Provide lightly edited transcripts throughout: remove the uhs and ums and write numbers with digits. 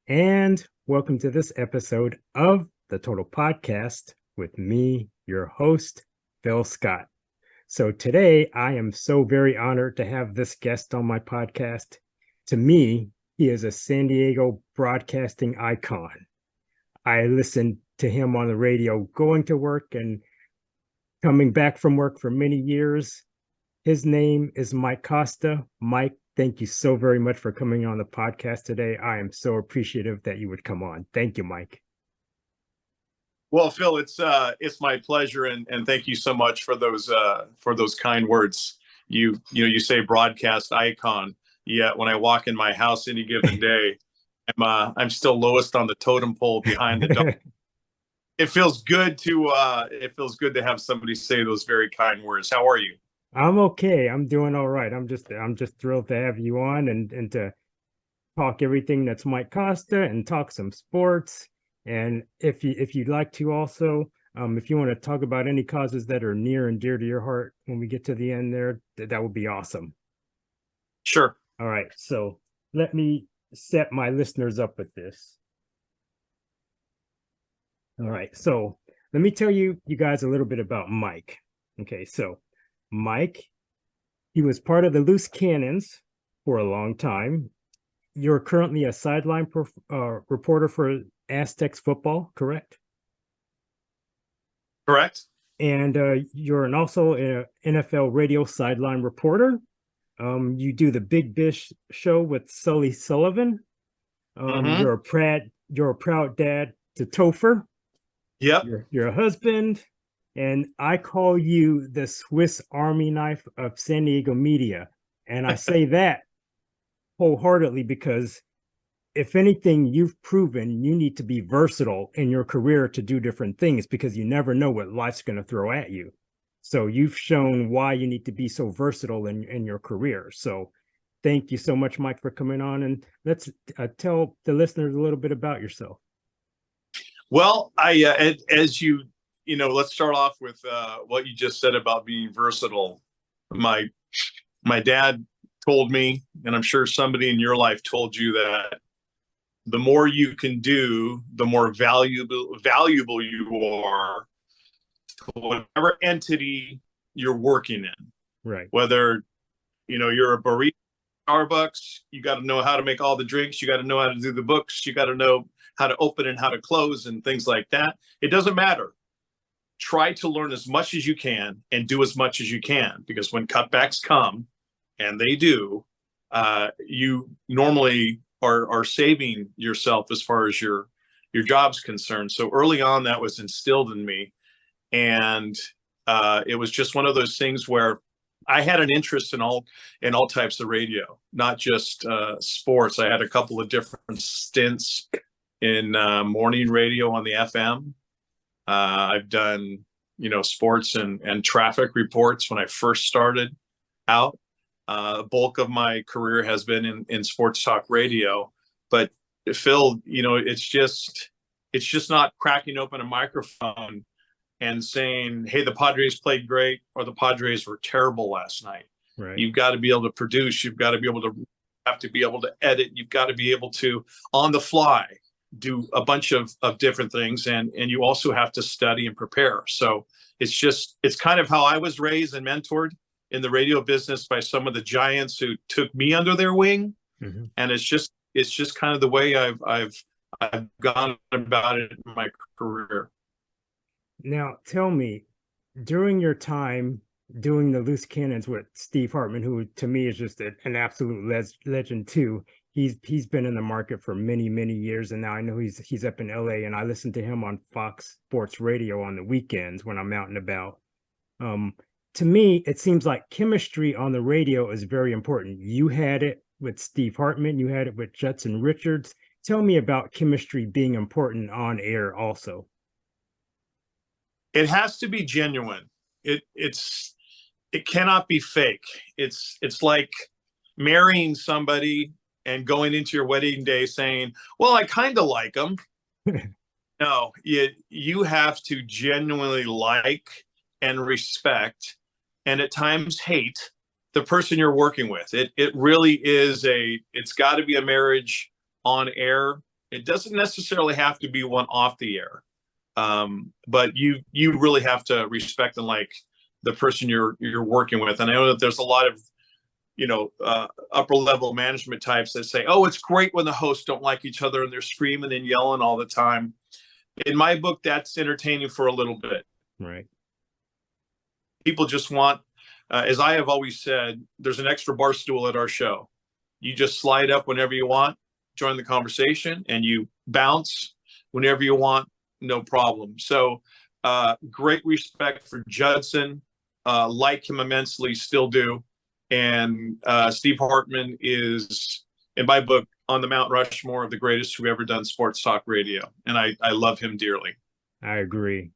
and welcome to this episode of the Total Podcast with me, your host, Phil Scott. So today I am so very honored to have this guest on my podcast. To me, he is a San Diego broadcasting icon. I listened to him on the radio going to work and coming back from work for many years. His name is Mike Costa. Mike, thank you so very much for coming on the podcast today. I am so appreciative that you would come on. Thank you, Mike. Well, Phil, it's my pleasure, and thank you so much for those kind words. You say broadcast icon. Yeah, when I walk in my house any given day, I'm still lowest on the totem pole behind the dog. It feels good to have somebody say those very kind words. How are you? I'm okay. I'm doing all right. I'm just thrilled to have you on and to talk everything that's Mike Costa and talk some sports. And if you'd like to also, if you want to talk about any causes that are near and dear to your heart when we get to the end there, that would be awesome. Sure. All right. So let me set my listeners up with this. All right. So let me tell you guys a little bit about Mike. Okay. So Mike, he was part of the Loose Cannons for a long time. You're currently a sideline reporter for Aztecs football, correct? Correct. And you're also an NFL radio sideline reporter. You do the Big Biz Show with Sully Sullivan. You're a proud dad to Topher. Yep. You're a husband. And I call you the Swiss Army knife of San Diego media. And I say that wholeheartedly because if anything, you've proven you need to be versatile in your career to do different things because you never know what life's going to throw at you. So you've shown why you need to be so versatile in your career. So thank you so much, Mike, for coming on. And let's tell the listeners a little bit about yourself. Well, let's start off with what you just said about being versatile. My dad told me, and I'm sure somebody in your life told you, that the more you can do, the more valuable you are to whatever entity you're working in. Right. Whether you're a barista at Starbucks, you got to know how to make all the drinks, you got to know how to do the books, you got to know how to open and how to close and things like that. It doesn't matter. Try to learn as much as you can and do as much as you can, because when cutbacks come, and they do, you normally are saving yourself as far as your job's concerned. So early on, that was instilled in me, and it was just one of those things where I had an interest in all types of radio, not just sports. I had a couple of different stints in morning radio on the FM. I've done, sports and traffic reports when I first started out. Bulk of my career has been in sports talk radio. But Phil, it's just not cracking open a microphone and saying, "Hey, the Padres played great," or "The Padres were terrible last night." Right. You've got to be able to produce. You've got to be able to edit. You've got to be able to, on the fly, do a bunch of different things, and you also have to study and prepare. So it's kind of how I was raised and mentored in the radio business by some of the giants who took me under their wing. Mm-hmm. And it's just kind of the way I've gone about it in my career. Now tell me, during your time doing the Loose Cannons with Steve Hartman, who to me is just an absolute legend too. He's been in the market for many, many years, and now I know he's up in LA, and I listen to him on Fox Sports Radio on the weekends when I'm out and about. To me, it seems like chemistry on the radio is very important. You had it with Steve Hartman, you had it with Judson Richards. Tell me about chemistry being important on air also. It has to be genuine. It cannot be fake. It's like marrying somebody and going into your wedding day saying, "Well, I kind of like them." No, you have to genuinely like and respect, and at times hate, the person you're working with. It really is it's got to be a marriage on air It doesn't necessarily have to be one off the air, but you really have to respect and like the person you're working with. And I know that there's a lot of upper level management types that say, oh, it's great when the hosts don't like each other and they're screaming and yelling all the time. In my book, that's entertaining for a little bit. Right. People just want, as I have always said, there's an extra bar stool at our show. You just slide up whenever you want, join the conversation, and you bounce whenever you want, no problem. So great respect for Judson, like him immensely, still do. And Steve Hartman is, in my book, on the Mount Rushmore of the greatest who ever done sports talk radio. And I love him dearly. I agree.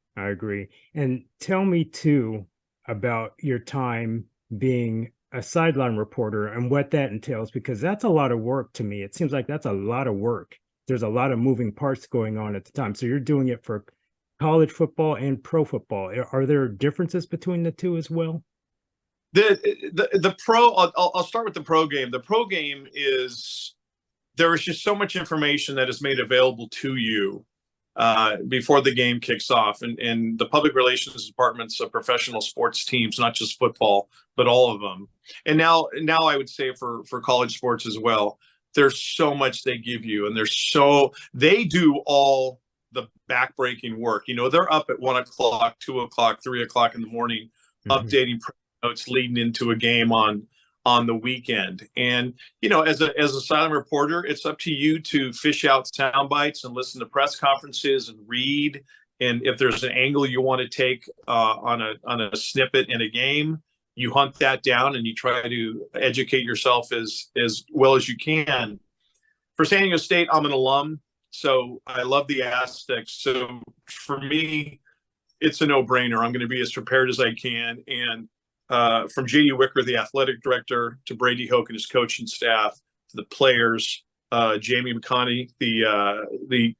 And tell me too about your time being a sideline reporter and what that entails, because that's a lot of work to me. It seems like that's a lot of work. There's a lot of moving parts going on at the time. So you're doing it for college football and pro football. Are there differences between the two as well? The pro, I'll start with the pro game. The pro game is, there is just so much information that is made available to you before the game kicks off, and the public relations departments of professional sports teams, not just football, but all of them. And now I would say for college sports as well, there's so much they give you, and they do all the backbreaking work. They're up at 1 o'clock, 2 o'clock, 3 o'clock in the morning, updating notes leading into a game on the weekend. And as a silent reporter, it's up to you to fish out sound bites and listen to press conferences and read. And if there's an angle you want to take on a snippet in a game, you hunt that down and you try to educate yourself as well as you can. For San Diego State, I'm an alum, so I love the Aztecs. So for me, it's a no-brainer. I'm going to be as prepared as I can. And from J.D. Wicker, the athletic director, to Brady Hoke and his coaching staff, to the players, Jamie McConney, the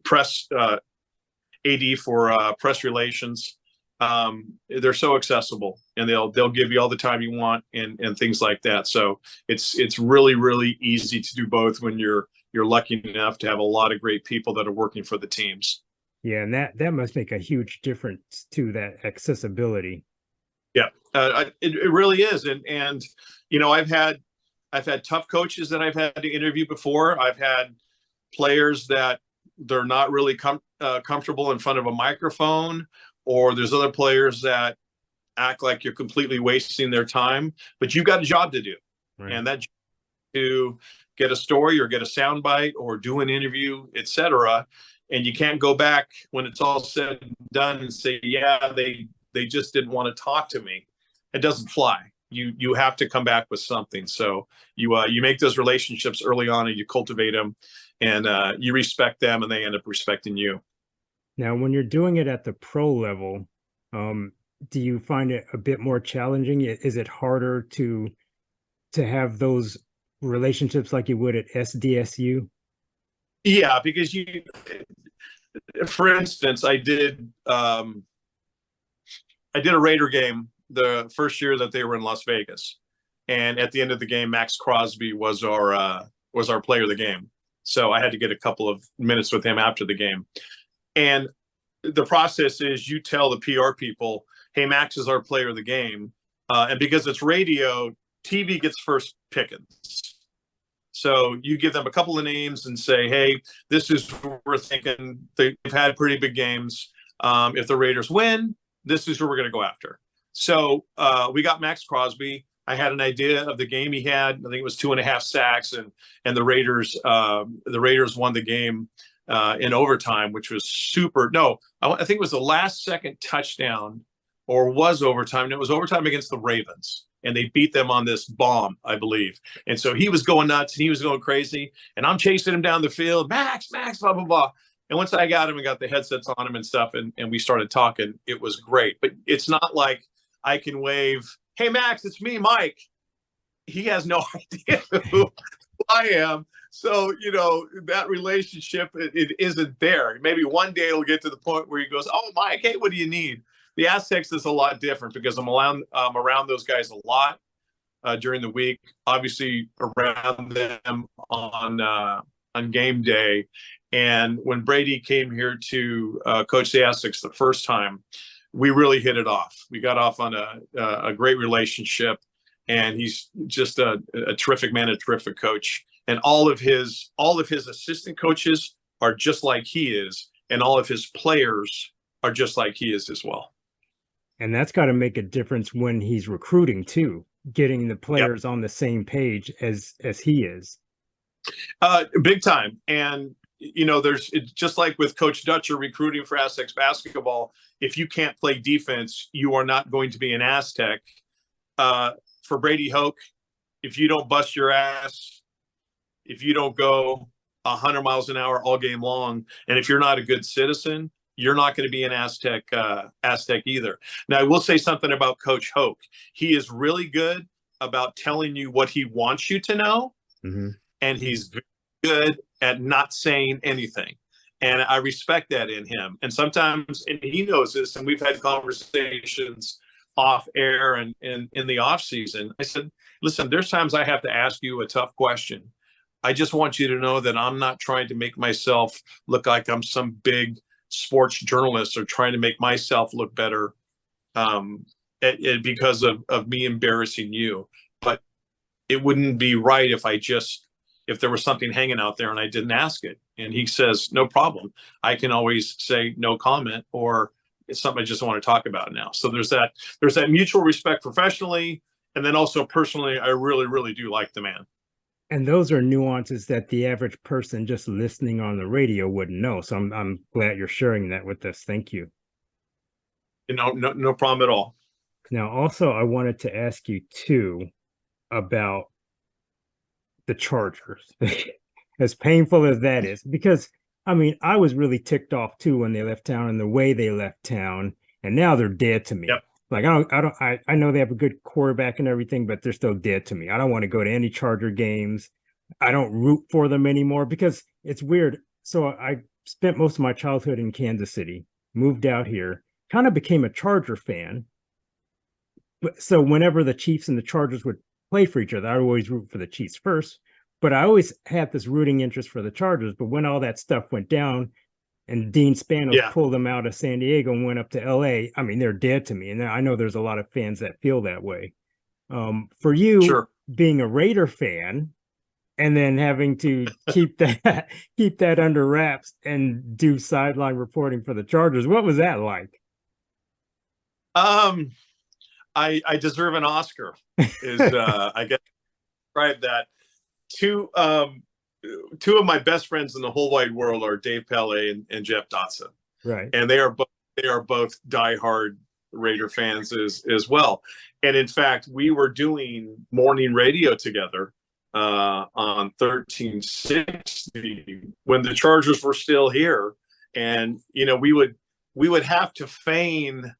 press AD for press relations. They're so accessible, and they'll give you all the time you want and things like that. So it's really, really easy to do both when you're lucky enough to have a lot of great people that are working for the teams. Yeah, and that must make a huge difference to that accessibility. Yeah, it really is, and I've had tough coaches that I've had to interview before. I've had players that they're not really comfortable in front of a microphone, or there's other players that act like you're completely wasting their time. But you've got a job to do, right? And that job to get a story or get a soundbite or do an interview, etc. And you can't go back when it's all said and done and say, yeah, they just didn't want to talk to me. It doesn't fly. You have to come back with something. So you make those relationships early on, and you cultivate them, and you respect them, and they end up respecting you. Now, when you're doing it at the pro level, do you find it a bit more challenging? Is it harder to have those relationships like you would at SDSU? Yeah, because for instance, I did a Raider game the first year that they were in Las Vegas, and at the end of the game, Max Crosby was our player of the game. So I had to get a couple of minutes with him after the game. And the process is, you tell the PR people, hey, Max is our player of the game. And because it's radio, TV gets first pickings. So you give them a couple of names and say, hey, this is what we're thinking. They've had pretty big games. If the Raiders win, this is who we're going to go after. So we got Max Crosby. I had an idea of the game he had. I think it was 2.5 sacks, and the Raiders won the game in overtime, which was super. No, I think it was the last second touchdown, or was overtime. And it was overtime against the Ravens, and they beat them on this bomb, I believe. And so he was going nuts, and he was going crazy, and I'm chasing him down the field. Max, blah, blah, blah. And once I got him and got the headsets on him and stuff, and we started talking, it was great. But it's not like I can wave, hey, Max, it's me, Mike. He has no idea who I am. So, that relationship, it isn't there. Maybe one day it'll get to the point where he goes, oh, Mike, hey, what do you need? The Aztecs is a lot different because I'm around those guys a lot during the week, obviously around them on on game day. And when Brady came here to coach the Aztecs the first time, we really hit it off. We got off on a great relationship, and he's just a terrific man, a terrific coach. And all of his assistant coaches are just like he is, and all of his players are just like he is as well. And that's got to make a difference when he's recruiting too, getting the players on the same page as he is. Big time. And it's just like with Coach Dutcher recruiting for Aztecs basketball. If you can't play defense, you are not going to be an Aztec. For Brady Hoke, if you don't bust your ass, if you don't go 100 miles an hour all game long, and if you're not a good citizen, you're not going to be an Aztec either. Now, I will say something about Coach Hoke. He is really good about telling you what he wants you to know, and he's very good at not saying anything. And I respect that in him. And sometimes, and he knows this, and we've had conversations off air and in the off season. I said, listen, there's times I have to ask you a tough question. I just want you to know that I'm not trying to make myself look like I'm some big sports journalist or trying to make myself look better because of me embarrassing you. But it wouldn't be right if there was something hanging out there and I didn't ask it. And he says, no problem. I can always say no comment, or it's something I just want to talk about now. So there's that mutual respect professionally. And then also personally, I really, really do like the man. And those are nuances that the average person just listening on the radio wouldn't know. So I'm glad you're sharing that with us. Thank you. No problem at all. Now, also, I wanted to ask you too about the Chargers, as painful as that is, because I mean, I was really ticked off too when they left town and the way they left town, and now they're dead to me. Yep. Like I know they have a good quarterback and everything, but they're still dead to me. I don't want to go to any Charger games. I don't root for them anymore because it's weird. So I spent most of my childhood in Kansas City, moved out here, kind of became a Charger fan. So whenever the Chiefs and the Chargers would play for each other, I would always root for the Chiefs first. But I always had this rooting interest for the Chargers. But when all that stuff went down and Dean Spanos pulled them out of San Diego and went up to LA, I mean, they're dead to me. And I know there's a lot of fans that feel that way. For you, being a Raider fan and then having to keep that under wraps and do sideline reporting for the Chargers, what was that like? I deserve an Oscar. I guess describe that. Two of my best friends in the whole wide world are Dave Pele and Jeff Dotson. Right. And they are both diehard Raider fans as well. And in fact, we were doing morning radio together on 1360 when the Chargers were still here. And we would have to feign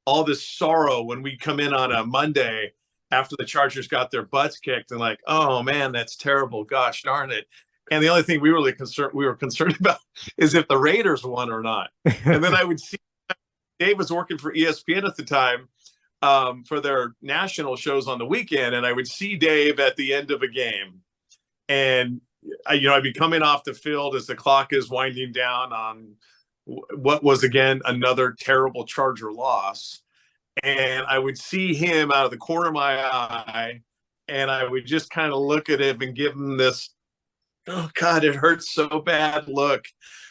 all this sorrow when we come in on a Monday after the Chargers got their butts kicked and like, oh man, that's terrible. Gosh darn it. And the only thing we were concerned about is if the Raiders won or not. And then I would see Dave was working for ESPN at the time for their national shows on the weekend. And I would see Dave at the end of a game. And I'd be coming off the field as the clock is winding down on what was again another terrible Charger loss, and I would see him out of the corner of my eye, and I would just kind of look at him and give him this, oh God, it hurts so bad look.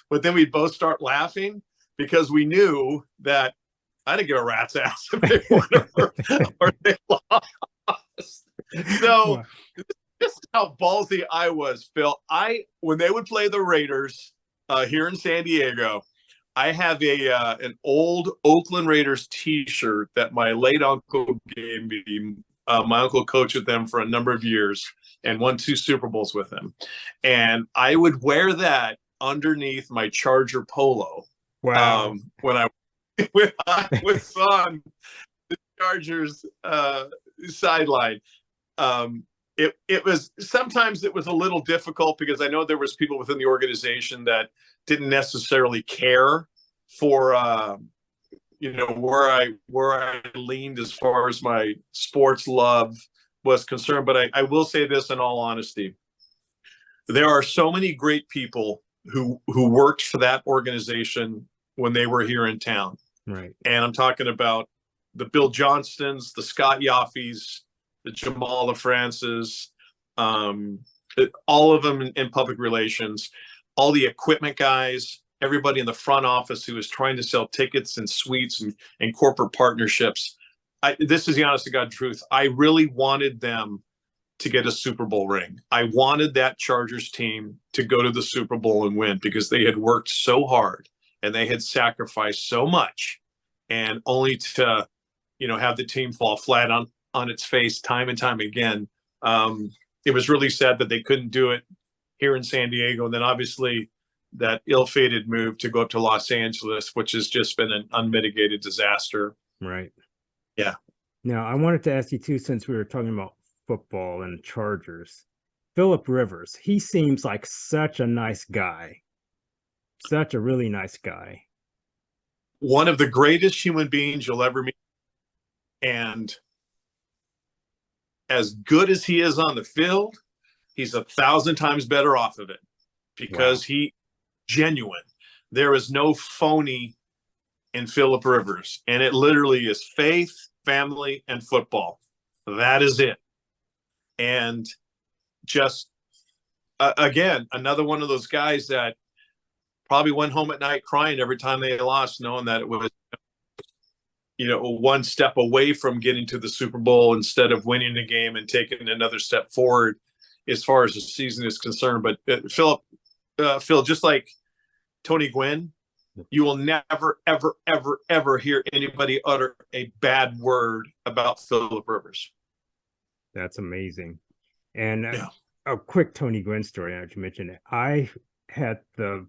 But then we'd both start laughing because we knew that I didn't give a rat's ass if they won or they lost. So this is how ballsy I was, Phil. When they would play the Raiders here in San Diego, I have an old Oakland Raiders T-shirt that my late uncle gave me. My uncle coached with them for a number of years and won 2 Super Bowls with them. And I would wear that underneath my Charger polo. Wow. When I was on the Chargers sideline. It was sometimes it was a little difficult because I know there was people within the organization that didn't necessarily care for where I leaned as far as my sports love was concerned. But I will say this in all honesty. there are so many great people who worked for that organization when they were here in town. Right. And I'm talking about the Bill Johnstons, the Scott Yaffes, the Jamal LaFrances, all of them in public relations, all the equipment guys, everybody in the front office who was trying to sell tickets and suites and corporate partnerships. This is the honest to God truth. I really wanted them to get a Super Bowl ring. I wanted that Chargers team to go to the Super Bowl and win because they had worked so hard and they had sacrificed so much, and only to, have the team fall flat on its face time and time again. It was really sad that they couldn't do it here in San Diego. And then obviously that ill-fated move to go up to Los Angeles, which has just been an unmitigated disaster. Right. Yeah. Now, I wanted to ask you too, since we were talking about football and Chargers, Phillip Rivers, he seems like such a nice guy, such a really nice guy. One of the greatest human beings you'll ever meet. And as good as he is on the field, he's 1,000 times better off of it because he genuine. There is no phony in Phillip Rivers, and it literally is faith, family, and football. That is it. And just again, another one of those guys that probably went home at night crying every time they lost, knowing that it was, one step away from getting to the Super Bowl instead of winning the game and taking another step forward as far as the season is concerned. But Phil, just like Tony Gwynn, you will never, ever, ever, ever hear anybody utter a bad word about Phillip Rivers. That's amazing. And a quick Tony Gwynn story, now that you mentioned it. I had the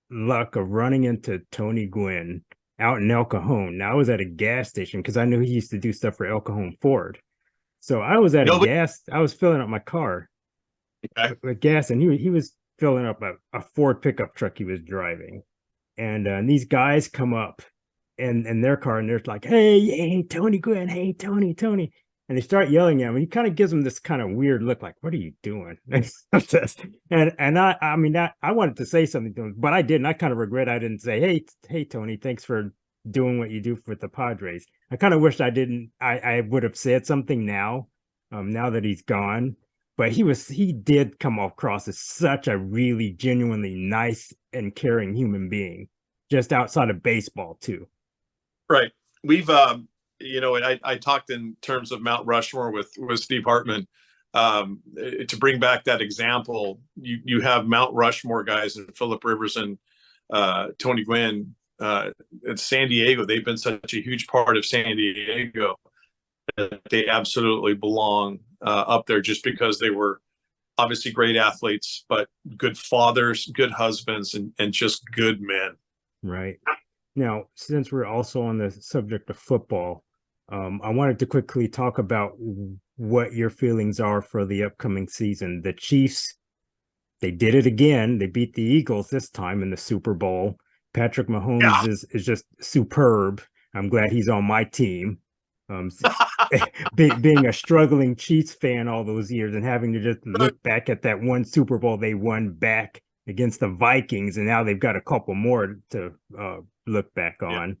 luck of running into Tony Gwynn out in El Cajon. Now, I was at a gas station because I knew he used to do stuff for El Cajon Ford. So I was at I was filling up my car with gas, and he was filling up a Ford pickup truck he was driving. And these guys come up in their car, and they're like, hey, Tony Gwynn, hey, Tony. And they start yelling at him. And he kind of gives them this kind of weird look, like, what are you doing? and I wanted to say something to him, but I didn't. I kind of regret I didn't say, hey, Tony, thanks for doing what you do with the Padres. I kind of wished I didn't. I would have said something now that he's gone. But he did come across as such a really genuinely nice and caring human being, just outside of baseball too. Right. We've I talked in terms of Mount Rushmore with Steve Hartman. To bring back that example, you have Mount Rushmore guys and Phillip Rivers and Tony Gwynn at San Diego. They've been such a huge part of San Diego that they absolutely belong up there, just because they were obviously great athletes, but good fathers, good husbands, and just good men. Right. Now, since we're also on the subject of football, I wanted to quickly talk about what your feelings are for the upcoming season. The Chiefs, they did it again. They beat the Eagles this time in the Super Bowl. Patrick Mahomes is just superb. I'm glad he's on my team. Being a struggling Chiefs fan all those years and having to just look back at that one Super Bowl they won back against the Vikings, and now they've got a couple more to look back on.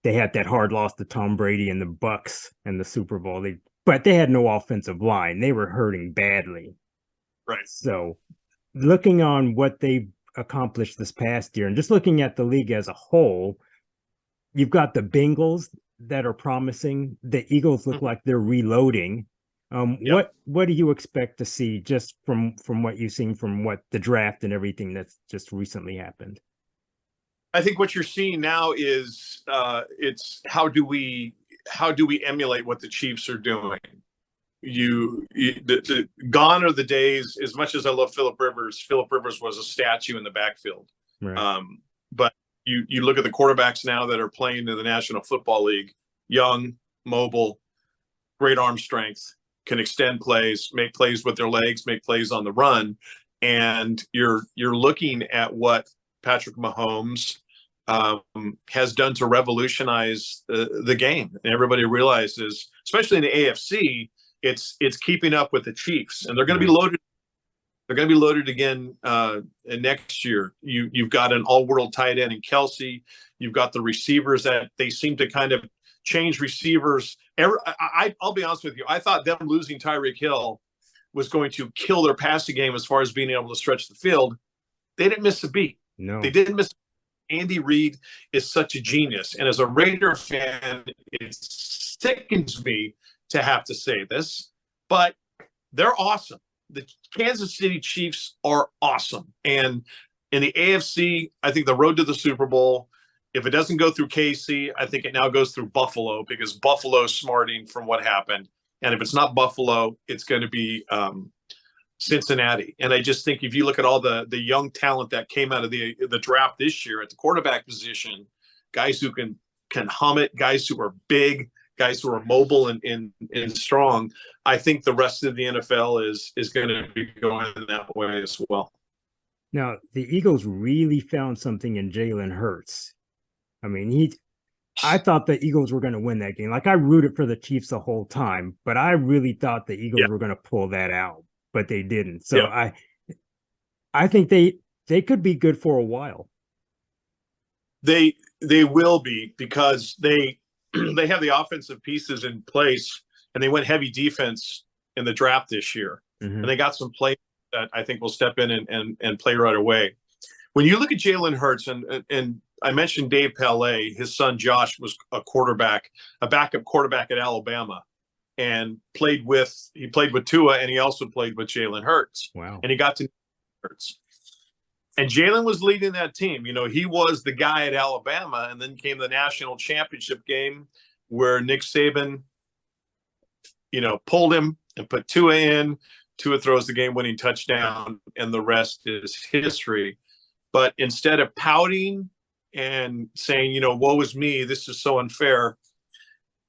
They had that hard loss to Tom Brady and the Bucks in the Super Bowl. But they had no offensive line. They were hurting badly. Right. So looking on what they've accomplished this past year and just looking at the league as a whole, you've got the Bengals that are promising. The Eagles look like they're reloading. What do you expect to see just from what you've seen from what the draft and everything that's just recently happened? I think what you're seeing now is it's how do we emulate what the Chiefs are doing? Gone are the days. As much as I love Phillip Rivers was a statue in the backfield. Right. But you look at the quarterbacks now that are playing in the National Football League, young, mobile, great arm strength, can extend plays, make plays with their legs, make plays on the run. And you're looking at what Patrick Mahomes has done to revolutionize the game. And everybody realizes, especially in the AFC, it's keeping up with the Chiefs, and they're going to be loaded They're going to be loaded again next year. You've got an all-world tight end in Kelsey. You've got the receivers that they seem to kind of change receivers. I'll be honest with you. I thought them losing Tyreek Hill was going to kill their passing game as far as being able to stretch the field. They didn't miss a beat. No, they didn't miss. Andy Reid is such a genius. And as a Raider fan, it sickens me to have to say this, but they're awesome. The Kansas City Chiefs are awesome. And in the AFC, I think the road to the Super Bowl, if it doesn't go through KC, I think it now goes through Buffalo, because Buffalo's smarting from what happened. And if it's not Buffalo, it's going to be Cincinnati. And I just think if you look at all the young talent that came out of the draft this year at the quarterback position, guys who can hum it, guys who are big, guys who are mobile and strong, I think the rest of the NFL is going to be going that way as well. Now, the Eagles really found something in Jalen Hurts. I mean, I thought the Eagles were going to win that game. Like, I rooted for the Chiefs the whole time, but I really thought the Eagles were going to pull that out, but they didn't. So I think they could be good for a while. They will be, because they have the offensive pieces in place, and they went heavy defense in the draft this year. Mm-hmm. And they got some players that I think will step in and play right away. When you look at Jalen Hurts, and I mentioned Dave Pele, his son Josh was a backup quarterback at Alabama, and played with Tua, and he also played with Jalen Hurts. Wow. And he got to Hurts. And Jalen was leading that team. You know, he was the guy at Alabama, and then came the national championship game where Nick Saban, pulled him and put Tua in. Tua throws the game-winning touchdown, and the rest is history. But instead of pouting and saying, woe is me, this is so unfair,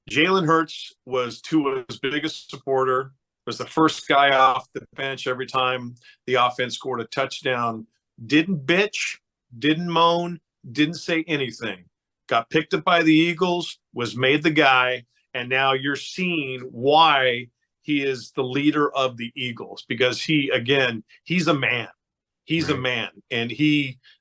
Jalen Hurts was Tua's biggest supporter, was the first guy off the bench every time the offense scored a touchdown, didn't bitch, didn't moan, didn't say anything, got picked up by the Eagles, was made the guy, and now you're seeing why he is the leader of the Eagles, because he's a man. He's a man, and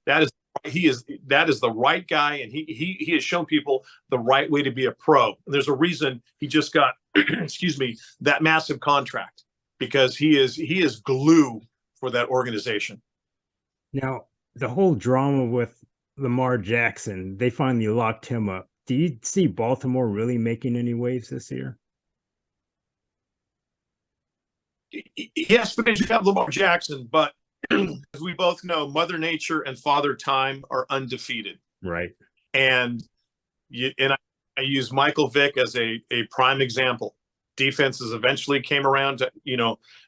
that is the right guy, and he has shown people the right way to be a pro. And there's a reason he just got that massive contract, because he is glue for that organization. Now, the whole drama with Lamar Jackson, they finally locked him up. Do you see Baltimore really making any waves this year? Yes, because you have Lamar Jackson, but as we both know, Mother Nature and Father Time are undefeated. Right. And I use Michael Vick as a prime example. Defenses eventually came around to,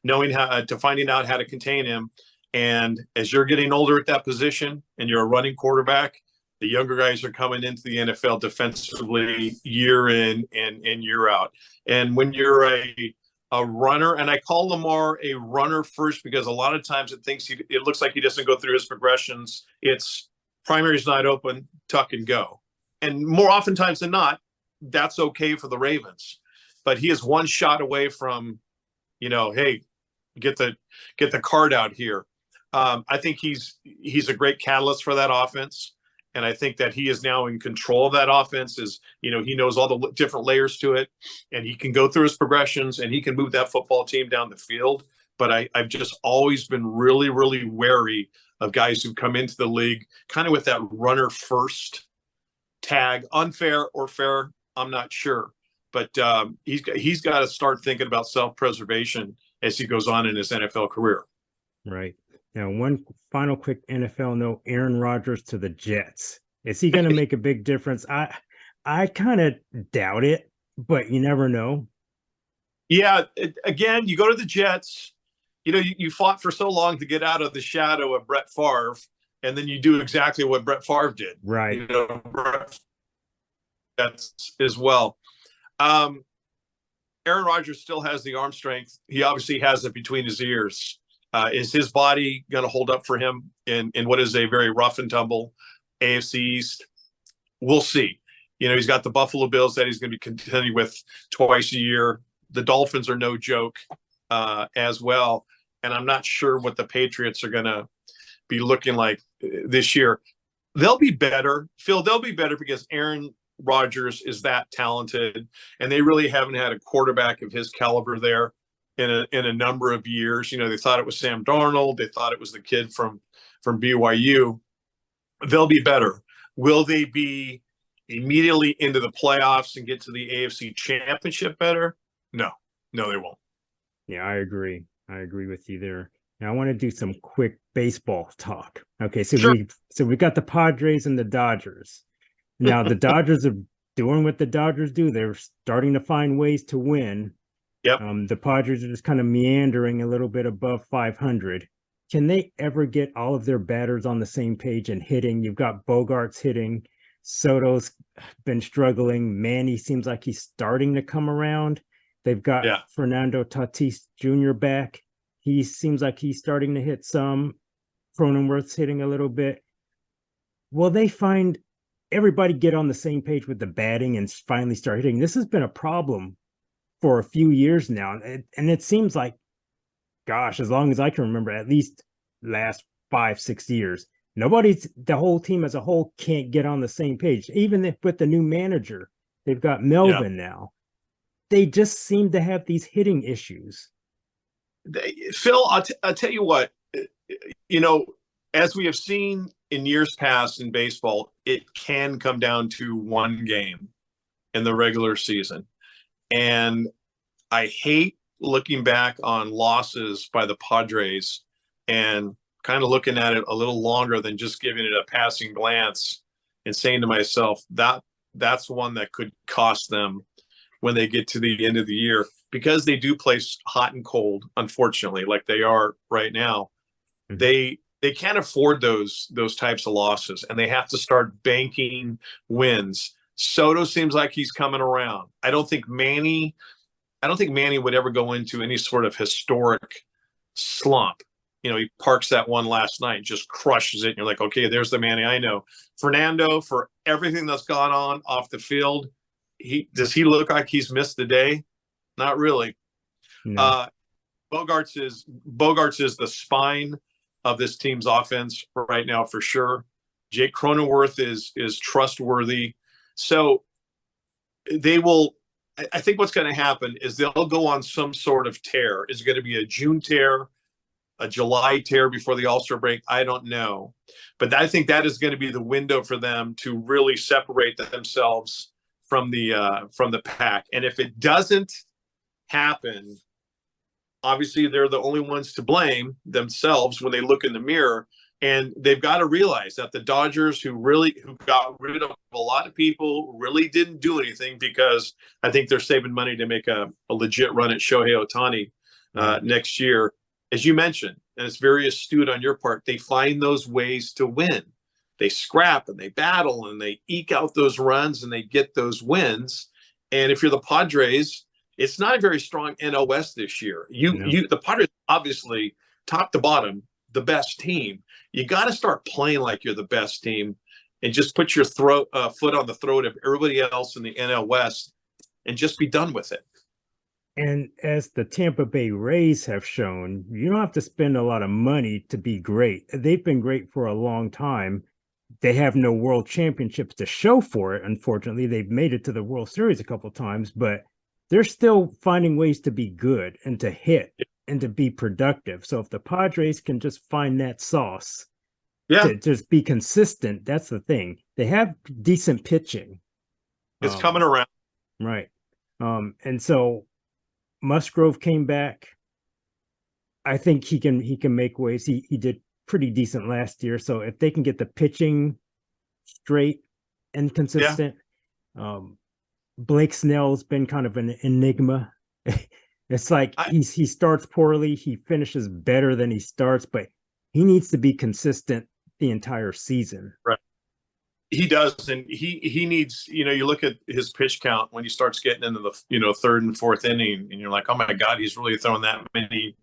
knowing how to finding out how to contain him. And as you're getting older at that position and you're a running quarterback, the younger guys are coming into the NFL defensively year in and year out. And when you're a runner, and I call Lamar a runner first, because a lot of times it looks like he doesn't go through his progressions. It's primary's not open, tuck and go. And more oftentimes than not, that's okay for the Ravens. But he is one shot away from, hey, get the card out here. I think he's a great catalyst for that offense. And I think that he is now in control of that offense. He knows all the different layers to it, and he can go through his progressions, and he can move that football team down the field. But I've just always been really, really wary of guys who come into the league kind of with that runner first tag. Unfair or fair, I'm not sure. But he's got to start thinking about self-preservation as he goes on in his NFL career. Right. Now, one final quick NFL note: Aaron Rodgers to the Jets. Is he going to make a big difference? I kind of doubt it, but you never know. Yeah. Again, you go to the Jets. You fought for so long to get out of the shadow of Brett Favre, and then you do exactly what Brett Favre did. Right. That's as well. Aaron Rodgers still has the arm strength. He obviously has it between his ears. Is his body going to hold up for him in what is a very rough and tumble AFC East? We'll see. He's got the Buffalo Bills that he's going to be contending with twice a year. The Dolphins are no joke as well. and I'm not sure what the Patriots are going to be looking like this year. They'll be better, Phil. They'll be better because Aaron Rodgers is that talented, and they really haven't had a quarterback of his caliber there in a number of years. You know, they thought it was Sam Darnold. They thought it was the kid from BYU. They'll be better. Will they be immediately into the playoffs and get to the AFC Championship better? No, they won't. Yeah, I agree. I agree with you there. Now I want to do some quick baseball talk. Okay, so Sure. we got the Padres and the Dodgers. Now the Dodgers are doing what the Dodgers do. They're starting to find ways to win. Yep. The Padres are just kind of meandering a little bit above 500. Can they ever get all of their batters on the same page and hitting? You've got Bogarts hitting. Soto's been struggling. Manny seems like he's starting to come around. They've got Fernando Tatis Jr. back. He seems like he's starting to hit some. Cronenworth's hitting a little bit. Will they find everybody get on the same page with the batting and finally start hitting? This has been a problem for a few years now. And it seems like, gosh, as long as I can remember, at least last 5-6 years, the whole team as a whole can't get on the same page. Even with the new manager, they've got Melvin now. They just seem to have these hitting issues. Phil, I'll tell you what, you know, as we have seen in years past in baseball, it can come down to one game in the regular season. And I hate looking back on losses by the Padres and kind of looking at it a little longer than just giving it a passing glance and saying to myself, that's one that could cost them when they get to the end of the year, because they do play hot and cold, unfortunately, like they are right now. Mm-hmm. They can't afford those types of losses, and they have to start banking wins. Soto seems like he's coming around. I don't think Manny would ever go into any sort of historic slump. You know, he parks that one last night, just crushes it, and you're like, okay, there's the Manny I know. Fernando, for everything that's gone on off the field, does he look like he's missed the day? Not really. No. Bogarts is the spine of this team's offense right now for sure. Jake Cronenworth is trustworthy. So they will. I think what's going to happen is they'll go on some sort of tear. Is it going to be a June tear, a July tear before the All-Star break? I don't know. But I think that is going to be the window for them to really separate themselves from the pack. And if it doesn't happen, obviously they're the only ones to blame themselves when they look in the mirror. And they've got to realize that the Dodgers, who got rid of a lot of people, really didn't do anything, because I think they're saving money to make a legit run at Shohei Ohtani next year. As you mentioned, and it's very astute on your part, they find those ways to win. They scrap and they battle and they eke out those runs and they get those wins. And if you're the Padres, it's not a very strong NL West this year. The Padres, obviously, top to bottom, the best team. You got to start playing like you're the best team and just put your foot on the throat of everybody else in the NL West and just be done with it. And as the Tampa Bay Rays have shown, you don't have to spend a lot of money to be great. They've been great for a long time. They have no world championships to show for it. Unfortunately, they've made it to the World Series a couple of times, but they're still finding ways to be good and to hit and to be productive. So if the Padres can just find that sauce to just be consistent, that's the thing. They have decent pitching. It's coming around. Right. And so Musgrove came back. I think he can make waves. He did pretty decent last year. So if they can get the pitching straight and consistent, Blake Snell's been kind of an enigma. It's like he starts poorly, he finishes better than he starts, but he needs to be consistent the entire season. Right. He does, and he needs, you look at his pitch count when he starts getting into the third and fourth inning, and you're like, oh my God, he's really throwing that many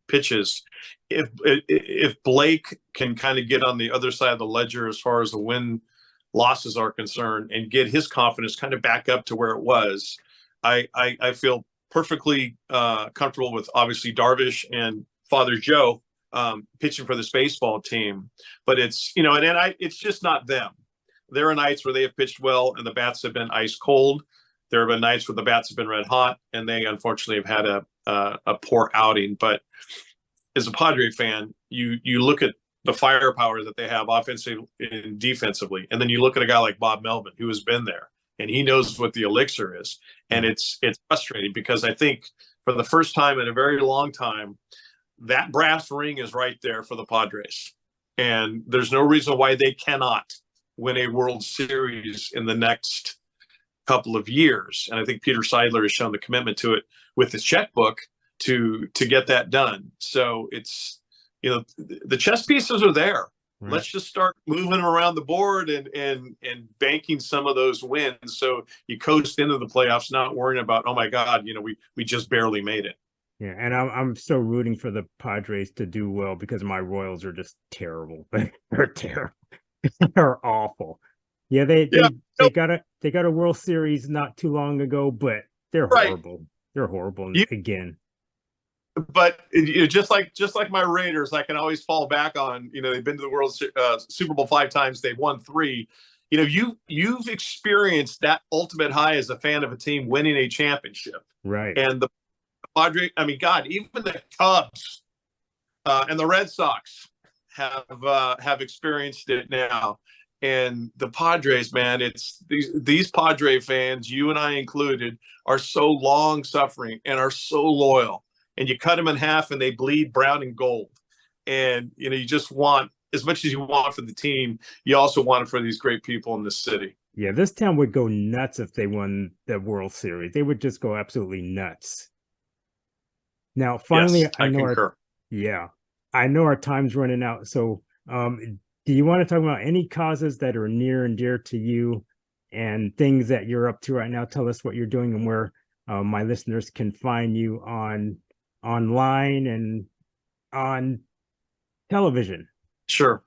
pitches. If Blake can kind of get on the other side of the ledger as far as the win losses are concerned and get his confidence kind of back up to where it was, I feel perfectly comfortable with obviously Darvish and Father Joe pitching for this baseball team. But it's, it's just not them. There are nights where they have pitched well and the bats have been ice cold. There have been nights where the bats have been red hot, and they unfortunately have had a poor outing. But as a Padre fan, you look at the firepower that they have offensively and defensively, and then you look at a guy like Bob Melvin, who has been there, and he knows what the elixir is. And it's frustrating because I think for the first time in a very long time, that brass ring is right there for the Padres. And there's no reason why they cannot win a World Series in the next couple of years. And I think Peter Seidler has shown the commitment to it with his checkbook to get that done. So it's, the chess pieces are there. Right. Let's just start moving around the board and banking some of those wins, so you coast into the playoffs, not worrying about, oh my God, we just barely made it. Yeah, and I'm so rooting for the Padres to do well because my Royals are just terrible. They're terrible. They're awful. Yeah, they got a World Series not too long ago, but they're horrible. Right. They're horrible again. But just like my Raiders, I can always fall back on. They've been to the World Super Bowl 5 times. They've won 3. You've experienced that ultimate high as a fan of a team winning a championship, right? And the Padres, God, even the Cubs and the Red Sox have experienced it now. And the Padres, man, it's these Padre fans, you and I included, are so long suffering and are so loyal. And you cut them in half and they bleed brown and gold. And, you just want, as much as you want for the team, you also want it for these great people in this city. Yeah, this town would go nuts if they won the World Series. They would just go absolutely nuts. Now, finally, yes, I concur. I know our time's running out. So do you want to talk about any causes that are near and dear to you and things that you're up to right now? Tell us what you're doing and where my listeners can find you online and on television. Sure.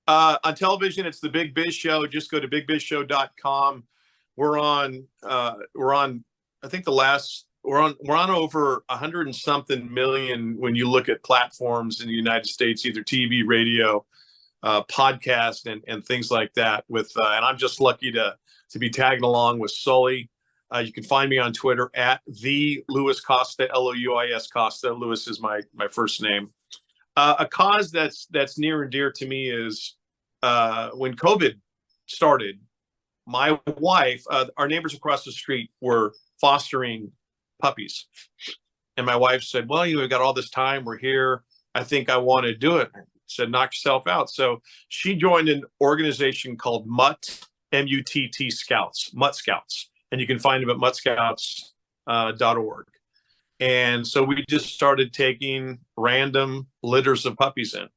On television, it's the Big Biz Show. Just go to bigbizshow.com. We're on I think we're on over 100 and something million when you look at platforms in the United States, either TV, radio, podcast, and things like that. And I'm just lucky to be tagging along with Sully. You can find me on Twitter at the Louis Costa, Louis Costa. Louis is my first name. A cause that's near and dear to me is when COVID started, my wife, our neighbors across the street were fostering puppies. And my wife said, well, we've got all this time. We're here. I think I want to do it. I said, knock yourself out. So she joined an organization called Mutt, M-U-T-T Scouts, Mutt Scouts. And you can find them at muttscouts.org. And so we just started taking random litters of puppies in.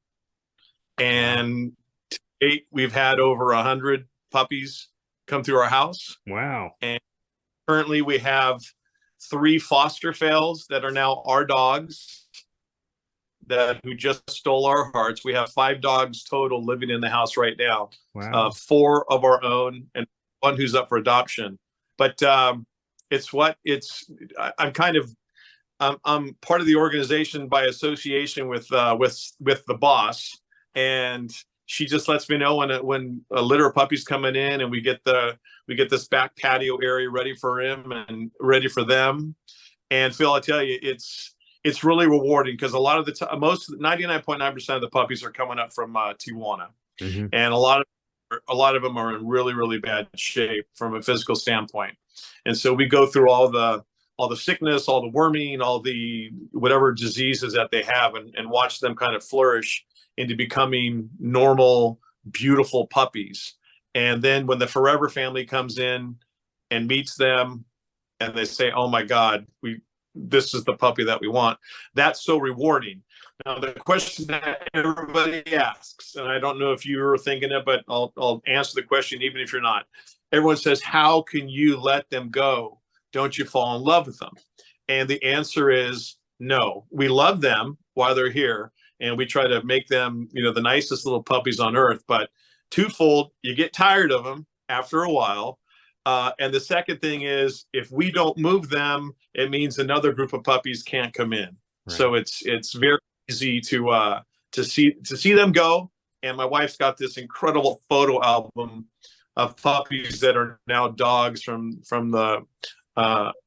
And to date, we've had over 100 puppies come through our house. Wow. And currently we have 3 foster fails that are now our dogs who just stole our hearts. We have 5 dogs total living in the house right now. Wow. 4 of our own and 1 who's up for adoption. But I'm part of the organization by association with the boss, and she just lets me know when a litter of puppies coming in, and we get this back patio area ready for him and ready for them. And Phil, I tell you, it's really rewarding because a lot of the time, 99.9% of the puppies are coming up from Tijuana, mm-hmm. and a lot of them are in really, really bad shape from a physical standpoint. And so we go through all the sickness, all the worming, all the whatever diseases that they have, and watch them kind of flourish into becoming normal, beautiful puppies. And then when the forever family comes in and meets them and they say, oh my God, this is the puppy that we want. That's so rewarding. Now, the question that everybody asks, and I don't know if you were thinking it, but I'll answer the question even if you're not. Everyone says, how can you let them go? Don't you fall in love with them? And the answer is no. We love them while they're here, and we try to make them, the nicest little puppies on earth. But twofold, you get tired of them after a while. And the second thing is, if we don't move them, it means another group of puppies can't come in. Right. So it's very easy to see them go. And my wife's got this incredible photo album of puppies that are now dogs from the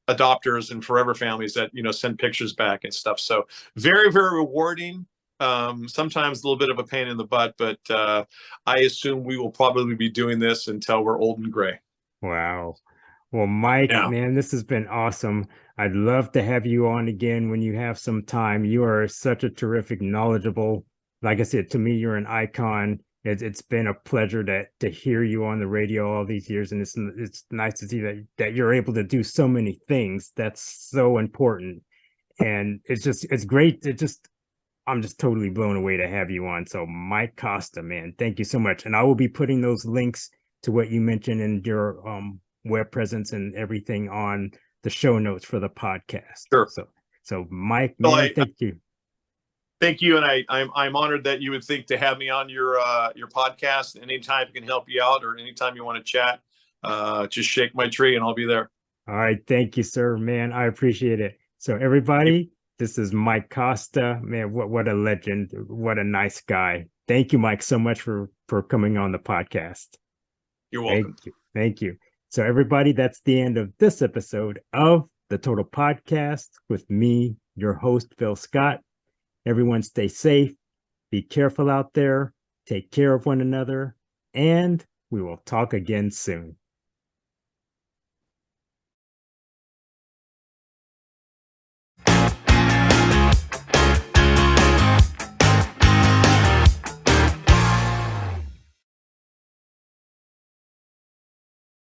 adopters and forever families that, you know, send pictures back and stuff. So very, very rewarding. Sometimes a little bit of a pain in the butt, but I assume we will probably be doing this until we're old and gray. Wow. Well, Mike, Yeah. man, this has been awesome. I'd love to have you on again when you have some time. You are such a terrific, knowledgeable, like I said, to me, you're an icon. It's been a pleasure to hear you on the radio all these years, and it's nice to see that you're able to do so many things. That's so important, and it's great. I'm just totally blown away to have you on. So, Mike Costa, man, thank you so much. And I will be putting those links to what you mentioned in your web presence and everything on the show notes for the podcast. Sure. So Mike, man, thank you. Thank you, and I'm honored that you would think to have me on your podcast. Anytime I can help you out, or anytime you want to chat, just shake my tree and I'll be there. All right, thank you, sir. Man, I appreciate it. So everybody, this is Mike Costa. Man, what a legend! What a nice guy. Thank you, Mike, so much for coming on the podcast. You're welcome. Thank you. So everybody, that's the end of this episode of the Total Podcast with me, your host, Phil Scott. Everyone stay safe, be careful out there, take care of one another, and we will talk again soon.